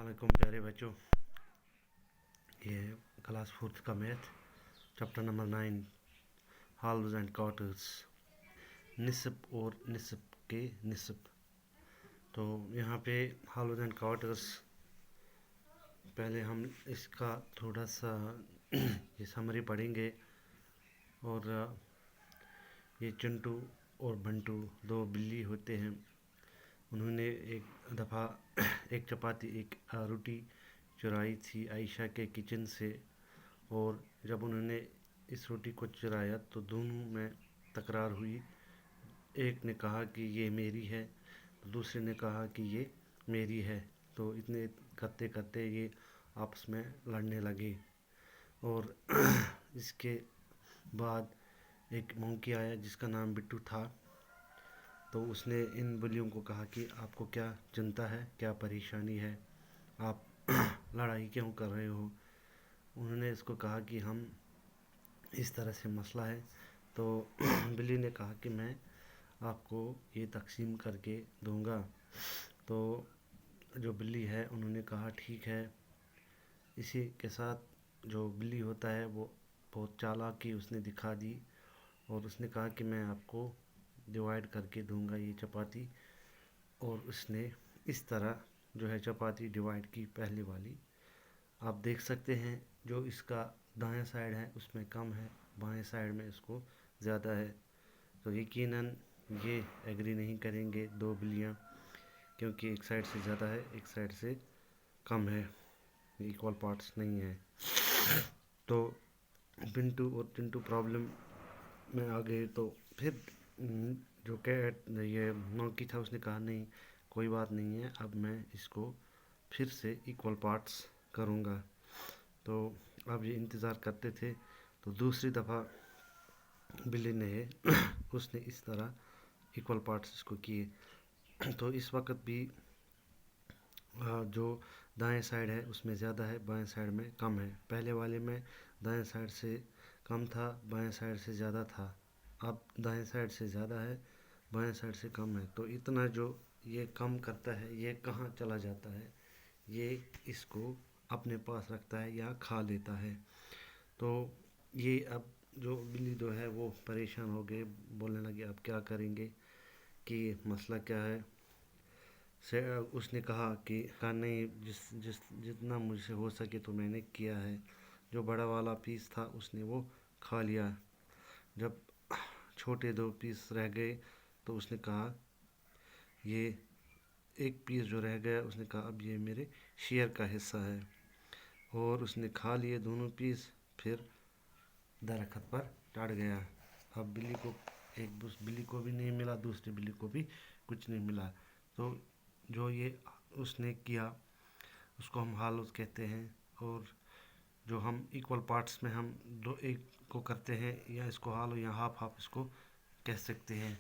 अस्सलामुअलैकुम प्यारे बच्चों, ये क्लास 4th का math chapter number 9 halves and quarters, निस्ब और निस्ब के निस्ब। तो यहाँ पे हाल्स एंड क्वार्टर्स पहले हम इसका थोड़ा सा ये समरी पढ़ेंगे। और ये चिंटू और बंटू दो बिल्ली होते हैं। उन्होंने एक दफ़ा एक चपाती एक रोटी चुराई थी आयशा के किचन से, और जब उन्होंने इस रोटी को चुराया तो दोनों में तकरार हुई। एक ने कहा कि ये मेरी है, तो दूसरे ने कहा कि ये मेरी है। तो इतने करते करते ये आपस में लड़ने लगे। और इसके बाद एक मंकी आया जिसका नाम बिट्टू था। तो उसने इन बिल्लियों को कहा कि आपको क्या चिंता है, क्या परेशानी है, आप लड़ाई क्यों कर रहे हो। उन्होंने इसको कहा कि हम इस तरह से मसला है। तो बिल्ली ने कहा कि मैं आपको ये तकसीम करके दूंगा। तो जो बिल्ली है उन्होंने कहा ठीक है। इसी के साथ जो बिल्ली होता है वो बहुत चालाकी उसने दिखा दी, और उसने कहा कि मैं आपको डिवाइड करके दूंगा ये चपाती। और उसने इस तरह जो है चपाती डिवाइड की पहले वाली। आप देख सकते हैं जो इसका दायां साइड है उसमें कम है, बाएं साइड में इसको ज़्यादा है। तो यकीनन ये एग्री नहीं करेंगे दो बिल्लियाँ, क्योंकि एक साइड से ज़्यादा है एक साइड से कम है, इक्वल पार्ट्स नहीं है। तो पिंटू और चिंटू प्रॉब्लम में आ गए। तो फिर जो कैट ये मंकी था उसने कहा नहीं कोई बात नहीं है, अब मैं इसको फिर से इक्वल पार्ट्स करूँगा। तो अब ये इंतज़ार करते थे। तो दूसरी दफ़ा बिल्ली ने उसने इस तरह इक्वल पार्ट्स इसको किए। तो इस वक्त भी जो दाएं साइड है उसमें ज़्यादा है, बाएं साइड में कम है। पहले वाले में दाएं साइड से कम था, बाएं साइड से ज़्यादा था। अब दाएं साइड से ज़्यादा है, बाएं साइड से कम है। तो इतना जो ये कम करता है ये कहाँ चला जाता है, ये इसको अपने पास रखता है या खा लेता है। तो ये अब जो बिल्ली दो है वो परेशान हो गए, बोलने लगे अब क्या करेंगे कि मसला क्या है। से उसने कहा नहीं, जितना मुझसे हो सके तो मैंने किया है। जो बड़ा वाला पीस था उसने वो खा लिया। जब छोटे दो पीस रह गए तो उसने कहा ये एक पीस जो रह गया उसने कहा अब ये मेरे शेयर का हिस्सा है। और उसने खा लिए दोनों पीस, फिर दरख्त पर चढ़ गया। अब बिल्ली को उस बिल्ली को भी नहीं मिला, दूसरी बिल्ली को भी कुछ नहीं मिला। तो जो ये उसने किया उसको हम हालत कहते हैं। और जो हम इक्वल पार्ट्स में हम दो एक को करते हैं, या इसको हालो या हाफ हाफ इसको कह सकते हैं।